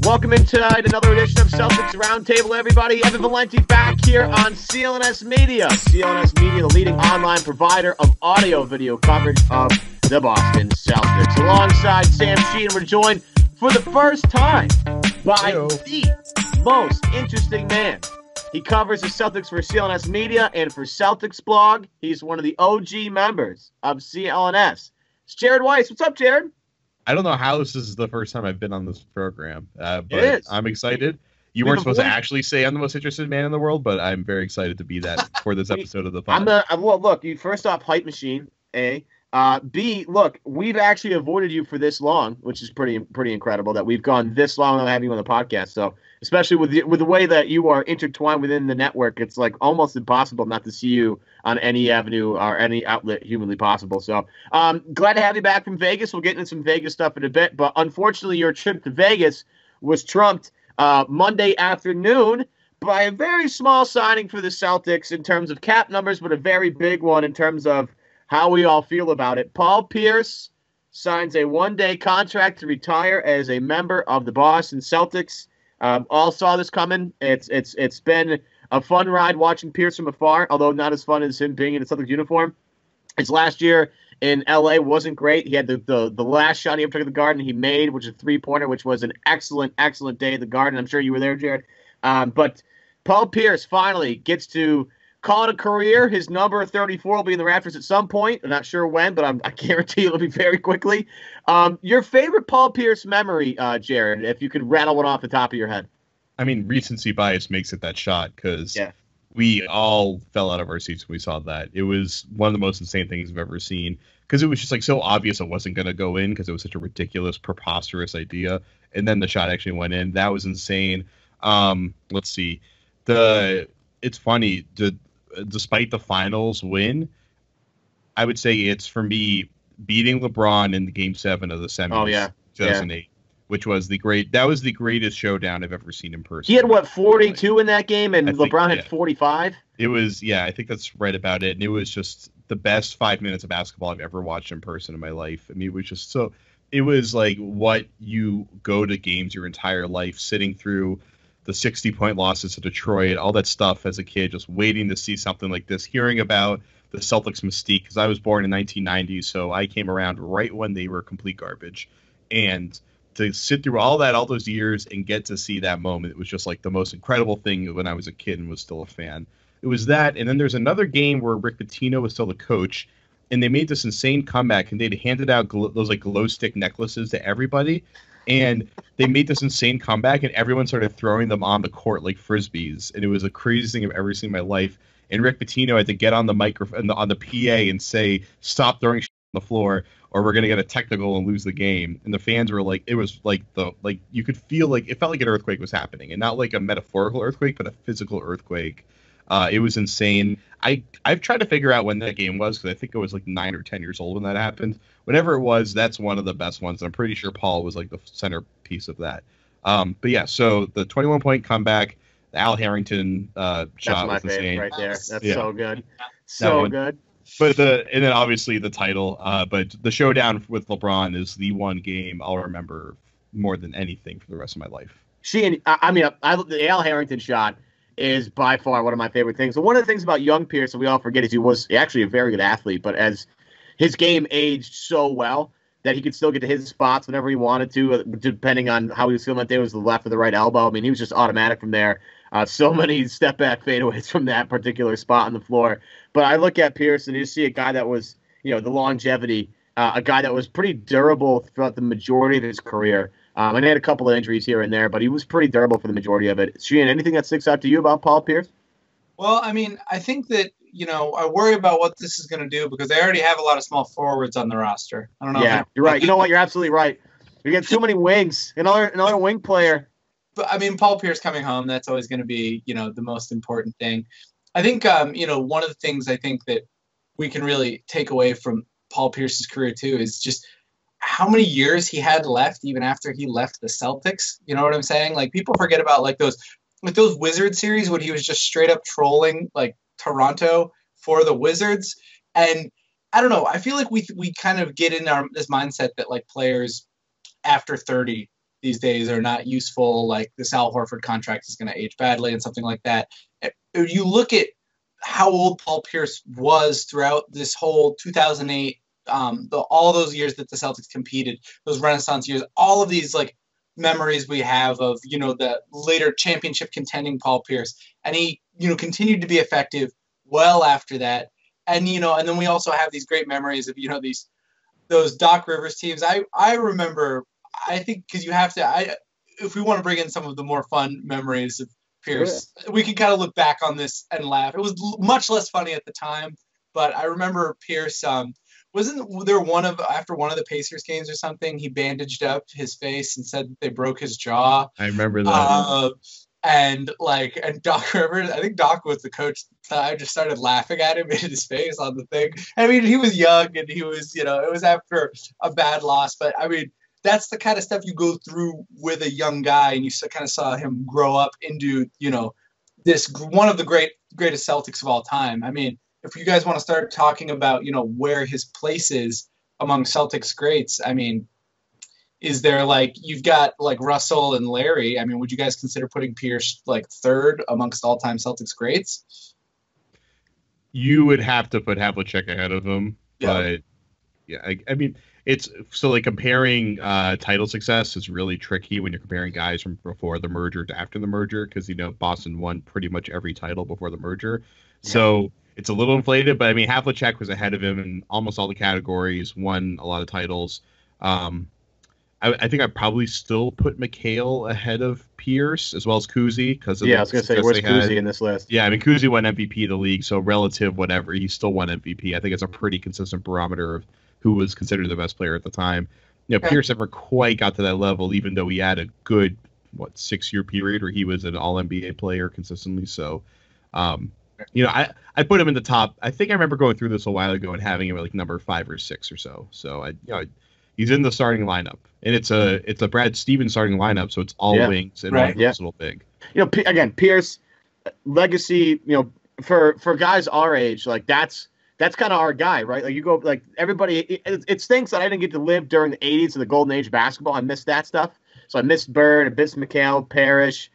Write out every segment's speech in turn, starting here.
Welcome in tonight, another edition of Celtics Round Table, everybody. Evan Valenti back here on CLNS Media. CLNS Media, the leading online provider of audio-video coverage of the Boston Celtics. Alongside Sam Sheehan, we're joined for the first time by the most interesting man. He covers the Celtics for CLNS Media and for Celtics Blog. He's one of the OG members of CLNS. It's Jared Weiss. What's up, Jared? I don't know how this is the first time I've been on this program, but I'm excited. You weren't supposed to actually say I'm the most interested man in the world, but I'm very excited to be that for this episode of the pod. Well, look, you first off, hype machine, A. B, look, we've actually avoided you for this long, which is pretty incredible that we've gone this long without having you on the podcast. So, especially with the way that you are intertwined within the network, it's like almost impossible not to see you on any avenue or any outlet humanly possible. So, glad to have you back from Vegas. We'll get into some Vegas stuff in a bit, but unfortunately, your trip to Vegas was trumped Monday afternoon by a very small signing for the Celtics in terms of cap numbers, but a very big one in terms of how we all feel about it. Paul Pierce signs a one-day contract to retire as a member of the Boston Celtics. All saw this coming. It's been a fun ride watching Pierce from afar, although not as fun as him being in a Celtics uniform. His last year in L.A. wasn't great. He had the last shot he ever took at the Garden he made, which is a three-pointer, which was an excellent day at the Garden. I'm sure you were there, Jared. But Paul Pierce finally gets to call it a career. His number 34 will be in the rafters at some point. I'm not sure when, but I guarantee it'll be very quickly. Your favorite Paul Pierce memory, Jared, if you could rattle one off the top of your head. I mean, recency bias makes it that shot because we all fell out of our seats when we saw that. It was one of the most insane things I've ever seen because it was just like so obvious it wasn't going to go in because it was such a ridiculous, preposterous idea. And then the shot actually went in. That was insane. Let's see. It's funny. Despite the finals win, I would say it's for me beating LeBron in the Game 7 of the semis, 2008, which was the greatest showdown I've ever seen in person. He had 42 in that game, and LeBron had 45. It was I think that's right about it, and it was just the best 5 minutes of basketball I've ever watched in person in my life. I mean, it was just so. It was like what you go to games your entire life, sitting through the 60-point losses to Detroit, all that stuff as a kid, just waiting to see something like this, hearing about the Celtics mystique, because I was born in 1990, so I came around right when they were complete garbage. And to sit through all those years and get to see that moment, it was just like the most incredible thing when I was a kid and was still a fan. It was that, and then there's another game where Rick Pitino was still the coach, and they made this insane comeback, and they'd handed out those like glow stick necklaces to everybody. And they made this insane comeback, and everyone started throwing them on the court like frisbees. And it was the craziest thing I've ever seen in my life. And Rick Pitino had to get on the microphone, on the PA, and say, "Stop throwing shit on the floor, or we're gonna get a technical and lose the game." And the fans were like, it was like you could feel like it felt like an earthquake was happening, and not like a metaphorical earthquake, but a physical earthquake. It was insane. I've tried to figure out when that game was because I think I was like 9 or 10 years old when that happened. Whatever it was, that's one of the best ones. I'm pretty sure Paul was like the centerpiece of that. But yeah, so the 21-point comeback, the Al Harrington shot was insane. Right there. That's so good. So good. But and then obviously the title. But the showdown with LeBron is the one game I'll remember more than anything for the rest of my life. The Al Harrington shot is by far one of my favorite things. And one of the things about young Pierce that we all forget is he was actually a very good athlete, but as his game aged so well that he could still get to his spots whenever he wanted to, depending on how he was feeling that day, was the left or the right elbow. I mean, he was just automatic from there. So many step-back fadeaways from that particular spot on the floor. But I look at Pierce and you see a guy that was, the longevity, a guy that was pretty durable throughout the majority of his career. And he had a couple of injuries here and there, but he was pretty durable for the majority of it. Sheehan, anything that sticks out to you about Paul Pierce? Well, I mean, I think that, I worry about what this is going to do because they already have a lot of small forwards on the roster. I don't know. Yeah, you're right. You know what? You're absolutely right. You get too many wings. Another wing player. But, I mean, Paul Pierce coming home, that's always going to be, the most important thing. I think, one of the things I think that we can really take away from Paul Pierce's career, too, is just how many years he had left even after he left the Celtics. You know what I'm saying? Like, people forget about, like, those Wizard series when he was just straight up trolling, like, Toronto for the Wizards. And I don't know. I feel like we kind of get in this mindset that, like, players after 30, these days are not useful, like this Al Horford contract is going to age badly and something like that. If you look at how old Paul Pierce was throughout this whole 2008, all those years that the Celtics competed, those Renaissance years, all of these like memories we have of, the later championship contending Paul Pierce. And he, continued to be effective well after that. And, and then we also have these great memories of, those Doc Rivers teams. I remember, I think, because you have to, if we want to bring in some of the more fun memories of Pierce, we can kind of look back on this and laugh. It was much less funny at the time, but I remember Pierce, wasn't there after one of the Pacers games or something, he bandaged up his face and said that they broke his jaw. I remember that. And Doc Rivers, I think Doc was the coach at the time, just started laughing at him in his face on the thing. I mean, he was young and he was, it was after a bad loss, but I mean, that's the kind of stuff you go through with a young guy, and you kind of saw him grow up into, this one of the greatest Celtics of all time. I mean, if you guys want to start talking about, where his place is among Celtics greats, I mean, is there you've got Russell and Larry? I mean, would you guys consider putting Pierce third amongst all-time Celtics greats? You would have to put Havlicek ahead of him, yeah. But yeah, I mean, it's so comparing title success is really tricky when you're comparing guys from before the merger to after the merger, because Boston won pretty much every title before the merger, so it's a little inflated. But I mean, Havlicek was ahead of him in almost all the categories, won a lot of titles. I think I'd probably still put McHale ahead of Pierce as well as Kuzi, because I was going to say, where's Kuzi in this list? Yeah, I mean, Kuzi won MVP of the league, so relative whatever, he still won MVP. I think it's a pretty consistent barometer of who was considered the best player at the time. Pierce never quite got to that level, even though he had a good 6-year period where he was an All-NBA player consistently. So, I put him in the top. I think I remember going through this a while ago and having him at number 5 or 6 or so. So he's in the starting lineup, and it's a Brad Stevens starting lineup, so it's all wings and one little big. Again, Pierce legacy. For guys our age, that's kind of our guy, right? You go everybody. It stinks that I didn't get to live during the '80s and the golden age of basketball. I missed that stuff. So I missed Bird, I missed McHale, Parrish,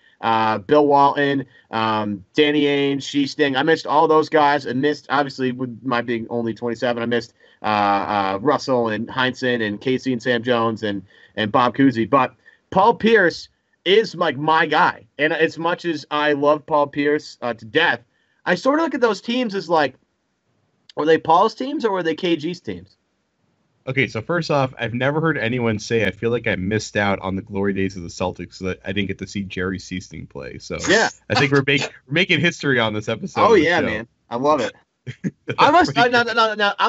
Bill Walton, Danny Ainge, Sheesting. I missed all those guys. I missed, obviously, with my being only 27, I missed Russell and Heinsohn and Casey and Sam Jones and Bob Cousy. But Paul Pierce is my guy. And as much as I love Paul Pierce to death, I sort of look at those teams as were they Paul's teams or were they KG's teams? Okay, so first off, I've never heard anyone say I feel like I missed out on the glory days of the Celtics so that I didn't get to see Jerry Seasting play. So yeah, I think we're making history on this episode. Oh yeah, man, I love it. I'm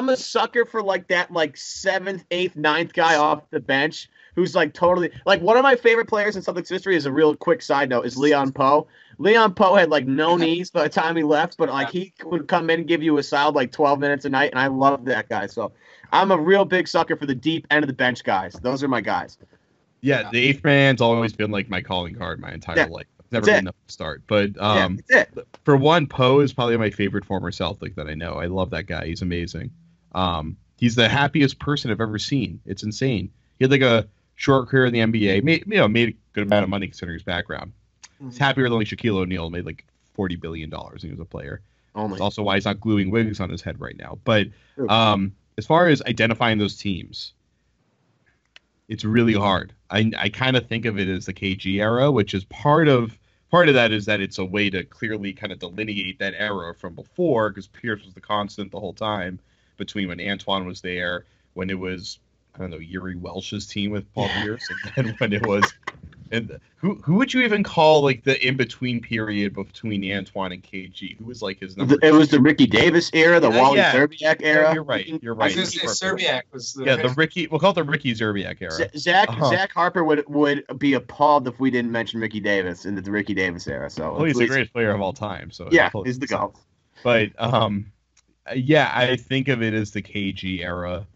a sucker for that 7th, 8th, 9th guy off the bench who's totally one of my favorite players in Celtics history. Is a real quick side note is Leon Poe. Leon Poe had no knees by the time he left, but he would come in and give you a solid 12 minutes a night, and I love that guy. So I'm a real big sucker for the deep end of the bench guys. Those are my guys. Yeah, the 8th man's always been my calling card my entire life. I've never been enough to start. But for one, Poe is probably my favorite former Celtic that I know. I love that guy. He's amazing. He's the happiest person I've ever seen. It's insane. He had a short career in the NBA. Made a good amount of money considering his background. He's happier than Shaquille O'Neal, made $40 billion when he was a player. That's also why he's not gluing wigs on his head right now. But as far as identifying those teams, it's really hard. I kind of think of it as the KG era, which is part of that is that it's a way to clearly kind of delineate that era from before, because Pierce was the constant the whole time between when Antoine was there, when it was, Yuri Welsh's team with Paul Pierce, and then when it was And who would you even call like the in between period between Antoine and KG? Who was like his number? It was the Ricky Davis era, the Wally Zerbiak era. Yeah, you're right. You're right. I was going to say Zerbiak was the the Ricky. We'll call it the Ricky Zerbiak era. Zach Harper would be appalled if we didn't mention Ricky Davis in the Ricky Davis era. So he's the greatest player of all time. So yeah, he's the GOAT. But I think of it as the KG era,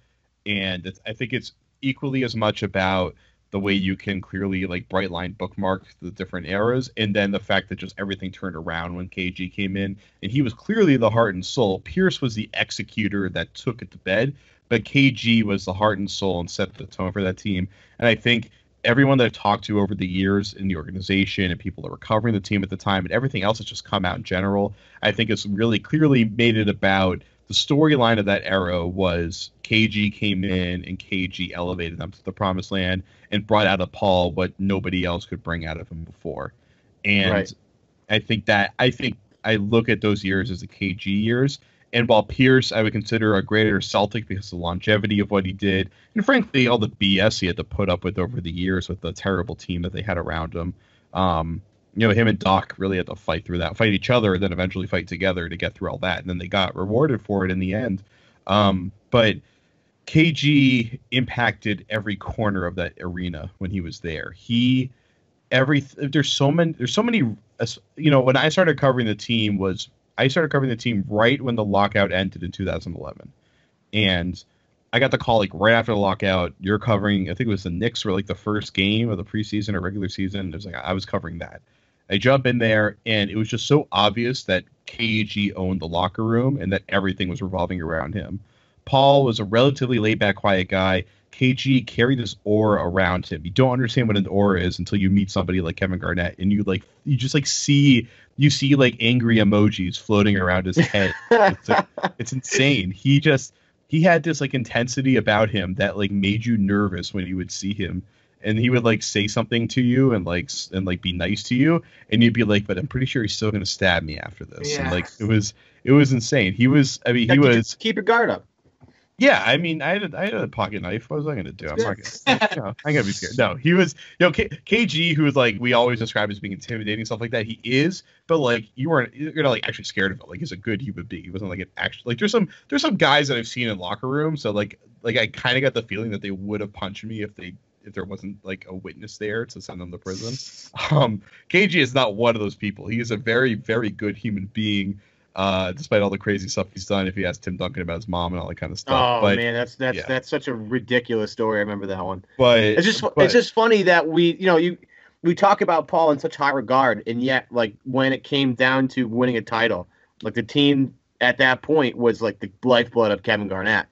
and I think it's equally as much about the way you can clearly like bright line bookmark the different eras, and then the fact that just everything turned around when KG came in, and he was clearly the heart and soul. Pierce was the executor that took it to bed, but KG was the heart and soul and set the tone for that team. And I think everyone that I've talked to over the years in the organization and people that were covering the team at the time and everything else that's just come out in general, I think it's really clearly made it about the storyline of that era was KG came in and KG elevated them to the promised land and brought out of Paul what nobody else could bring out of him before. And Right. I think I look at those years as the KG years. And while Pierce, I would consider a greater Celtic because of the longevity of what he did, and frankly, all the BS he had to put up with over the years with the terrible team that they had around him. Him and Doc really had to fight each other, and then eventually fight together to get through all that. And then they got rewarded for it in the end. But KG impacted every corner of that arena when he was there. There's so many. When I started covering the team right when the lockout ended in 2011. And I got the call like right after the lockout. You're covering, I think it was the Knicks for like the first game of the preseason or regular season. It was like I was covering that. I jump in there and it was just so obvious that KG owned the locker room and that everything was revolving around him. Paul was a relatively laid back, quiet guy. KG carried this aura around him. You don't understand what an aura is until you meet somebody like Kevin Garnett, and you see like angry emojis floating around his head. It's insane. He had this like intensity about him that like made you nervous when you would see him, and he would like say something to you and be nice to you, and you'd be like, but I'm pretty sure he's still gonna stab me after this. Yeah. And like it was insane. Keep your guard up. Yeah, I mean, I had a pocket knife. What was I going to do? I'm not going to be scared. No, he was, KG, who was like, we always describe as being intimidating, stuff like that. He is, but like, you're not like actually scared of him. Like, he's a good human being. He wasn't like an actual, like, there's some guys that I've seen in locker rooms. So like I kind of got the feeling that they would have punched me if there wasn't like a witness there to send them to prison. KG is not one of those people. He is a very, very good human being. Despite all the crazy stuff he's done, if he asked Tim Duncan about his mom and all that kind of stuff. Oh man, that's such a ridiculous story. I remember that one. But it's just funny that we talk about Paul in such high regard, and yet like when it came down to winning a title, like the team at that point was like the lifeblood of Kevin Garnett,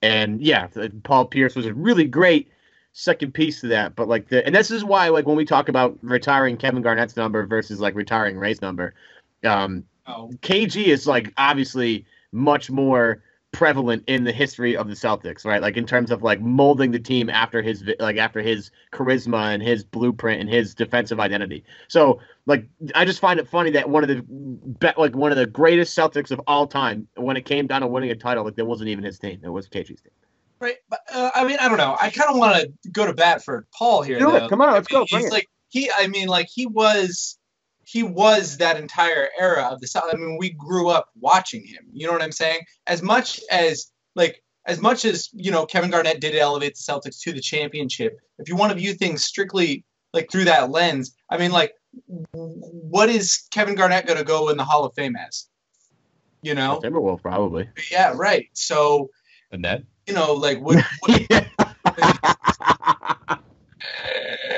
and yeah, Paul Pierce was a really great second piece to that. But like and this is why like when we talk about retiring Kevin Garnett's number versus like retiring Ray's number, KG is like obviously much more prevalent in the history of the Celtics, right? Like in terms of like molding the team after his charisma and his blueprint and his defensive identity. So like I just find it funny that one of the greatest Celtics of all time, when it came down to winning a title, like that wasn't even his team; it was KG's team. Right, but I mean, I don't know. I kind of want to go to bat for Paul here. Do it. Come on, let's go. He's like he was that entire era of the Celtics. I mean, we grew up watching him. You know what I'm saying? As much as Kevin Garnett did elevate the Celtics to the championship, if you want to view things strictly like through that lens, I mean, like, what is Kevin Garnett going to go in the Hall of Fame as? You know, Timberwolves probably. Yeah, right. So a net. You know, like what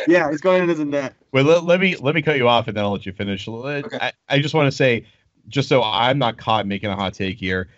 Yeah, he's going in as a net. Well, let me cut you off and then I'll let you finish. Okay. I just want to say, just so I'm not caught making a hot take here,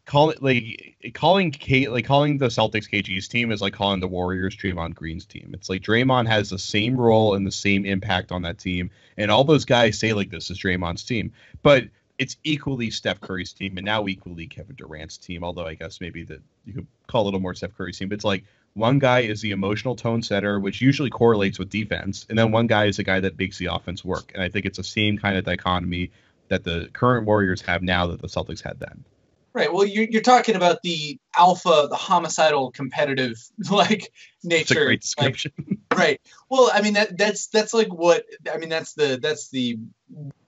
calling the Celtics KG's team is like calling the Warriors Draymond Green's team. It's like Draymond has the same role and the same impact on that team, and all those guys say like this is Draymond's team, but it's equally Steph Curry's team and now equally Kevin Durant's team. Although I guess maybe that you could call a little more Steph Curry's team, but it's like. One guy is the emotional tone setter, which usually correlates with defense, and then one guy is the guy that makes the offense work. And I think it's the same kind of dichotomy that the current Warriors have now that the Celtics had then. Right. Well, you're talking about the alpha, the homicidal, competitive like nature. It's a great description. Like, right. Well, I mean that's like what I mean. That's the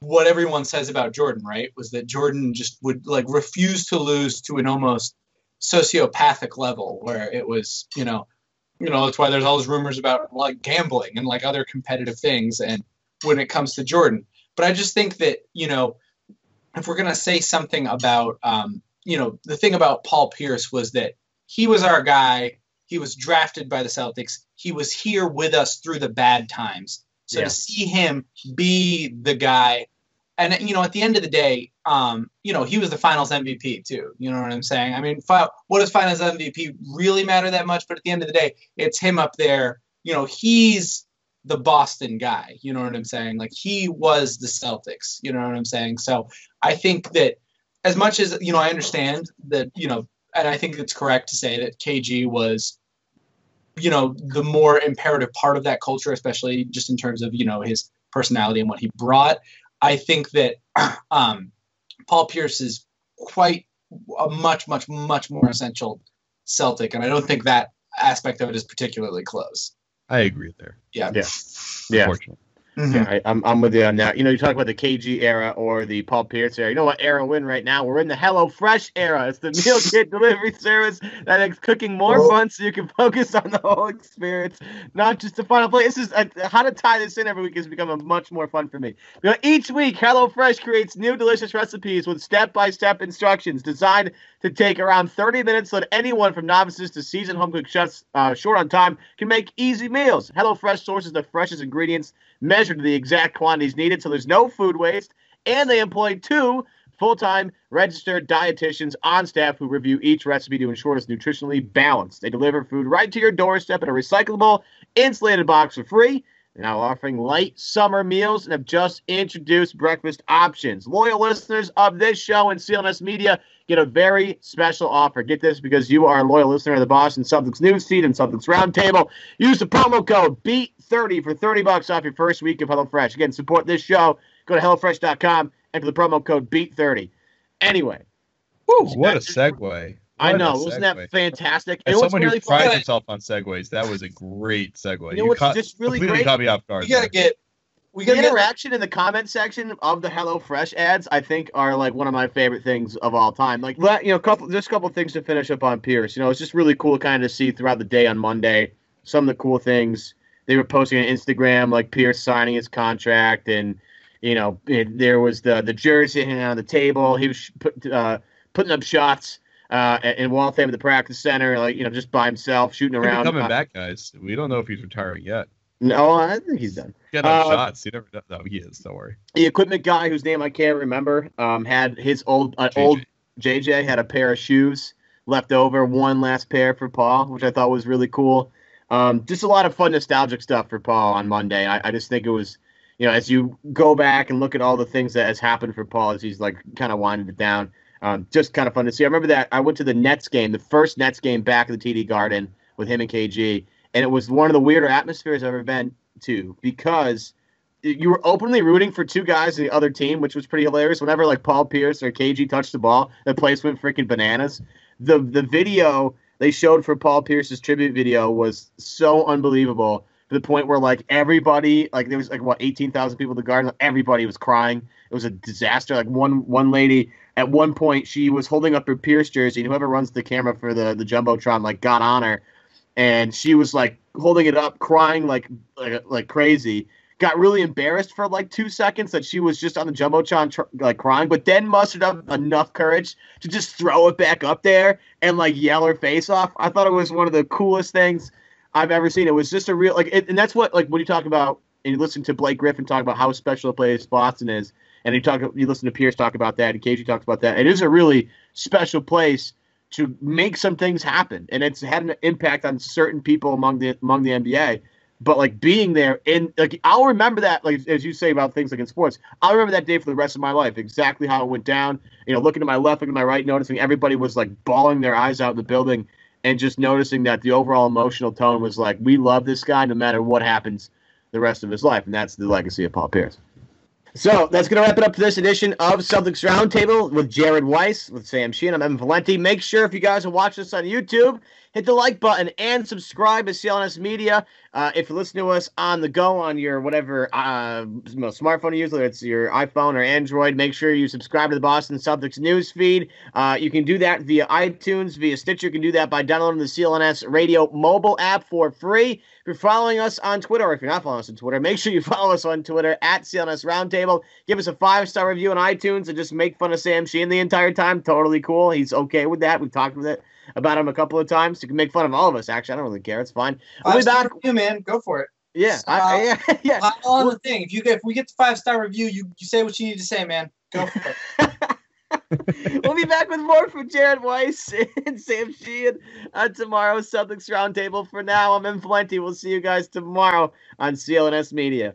what everyone says about Jordan, right? Was that Jordan just would like refuse to lose to an almost sociopathic level where it was, that's why there's all those rumors about like gambling and like other competitive things. And when it comes to Jordan, but I just think that, if we're going to say something about, the thing about Paul Pierce was that he was our guy. He was drafted by the Celtics. He was here with us through the bad times. So to see him be the guy, and, at the end of the day, he was the finals MVP too. You know what I'm saying? I mean, what does finals MVP really matter that much? But at the end of the day, it's him up there. He's the Boston guy. You know what I'm saying? Like, he was the Celtics. You know what I'm saying? So I think that as much as, I understand that, and I think it's correct to say that KG was, the more imperative part of that culture, especially just in terms of, his personality and what he brought. I think that Paul Pierce is quite a much, much, much more essential Celtic, and I don't think that aspect of it is particularly close. I agree there. Yeah. Unfortunately. Mm-hmm. Yeah, I'm with you on that. You talk about the KG era or the Paul Pierce era. You know what era we're in right now? We're in the HelloFresh era. It's the meal kit delivery service that makes cooking more fun so you can focus on the whole experience, not just the final play. This is how to tie this in every week has become a much more fun for me. Each week, HelloFresh creates new delicious recipes with step-by-step instructions designed to take around 30 minutes so that anyone from novices to seasoned home-cooked chefs short on time can make easy meals. HelloFresh sources the freshest ingredients measured to the exact quantities needed, so there's no food waste, and they employ 2 full-time registered dietitians on staff who review each recipe to ensure it's nutritionally balanced. They deliver food right to your doorstep in a recyclable, insulated box for free. They're now offering light summer meals and have just introduced breakfast options. Loyal listeners of this show and CLNS Media get a very special offer. Get this, because you are a loyal listener of the Boston Celtics Newsfeed and Celtics Round Table. Use the promo code BEAT30 for $30 off your first week of HelloFresh. Again, support this show. Go to HelloFresh.com and for the promo code BEAT30. Anyway. Woo, what a segue. I know. Wasn't that fantastic? As someone who prides himself on segues, that was a great segue. You know what's just really completely great? Caught me off guard. The interaction in the comment section of the HelloFresh ads, I think, are like one of my favorite things of all time. Like, just a couple things to finish up on Pierce. It's just really cool kind of see throughout the day on Monday some of the cool things they were posting on Instagram, like Pierce signing his contract, and there was the jersey hanging on the table. He was putting up shots in Waltham at the practice center, just by himself, shooting around. Coming back, guys. We don't know if he's retiring yet. No, I think he's done. Get on shots. You never know. No, he is. Don't worry. The equipment guy, whose name I can't remember, had his old JJ had a pair of shoes left over, one last pair for Paul, which I thought was really cool. Just a lot of fun nostalgic stuff for Paul on Monday. I just think it was, as you go back and look at all the things that has happened for Paul as he's like kind of winding it down, just kind of fun to see. I remember that I went to the Nets game, the first Nets game back at the TD Garden with him and KG. And it was one of the weirder atmospheres I've ever been to, because you were openly rooting for 2 guys in the other team, which was pretty hilarious. Whenever like Paul Pierce or KG touched the ball, the place went freaking bananas. The video they showed for Paul Pierce's tribute video was so unbelievable, to the point where like everybody, like there was like 18,000 people at the Garden, everybody was crying. It was a disaster. Like one lady at one point, she was holding up her Pierce jersey, and whoever runs the camera for the Jumbotron like got on her. And she was like holding it up, crying like crazy. Got really embarrassed for like 2 seconds that she was just on the Jumbotron crying, but then mustered up enough courage to just throw it back up there and like yell her face off. I thought it was one of the coolest things I've ever seen. It was just a real and that's what, like, when you talk about and you listen to Blake Griffin talk about how special a place Boston is, and you listen to Pierce talk about that, and KG talks about that. It is a really special place to make some things happen, and it's had an impact on certain people among the NBA. But like being there, and like I'll remember that, like as you say about things like in sports, I'll remember that day for the rest of my life. Exactly how it went down. Looking to my left, looking to my right, noticing everybody was like bawling their eyes out in the building, and just noticing that the overall emotional tone was like, we love this guy no matter what happens the rest of his life, and that's the legacy of Paul Pierce. So that's going to wrap it up for this edition of Celtics Roundtable with Jared Weiss, with Sam Sheehan. I'm Evan Valenti. Make sure, if you guys are watching us on YouTube, hit the like button and subscribe to CLNS Media. If you listen to us on the go on your whatever smartphone you use, whether it's your iPhone or Android, make sure you subscribe to the Boston Celtics news feed. You can do that via iTunes, via Stitcher. You can do that by downloading the CLNS Radio mobile app for free. If you're following us on Twitter, or if you're not following us on Twitter, make sure you follow us on Twitter at CLNS Roundtable. Give us a 5-star review on iTunes and just make fun of Sam Sheehan the entire time. Totally cool. He's okay with that. We've talked about him a couple of times. You can make fun of all of us, actually. I don't really care. It's fine. We'll be back. Review, man. Go for it. Yeah. Yeah. On the thing. If we get the 5-star review, you say what you need to say, man. Go for it. We'll be back with more from Jared Weiss and Sam Sheehan on tomorrow's Celtics Roundtable. For now, I'm M. Valenti. We'll see you guys tomorrow on CLNS Media.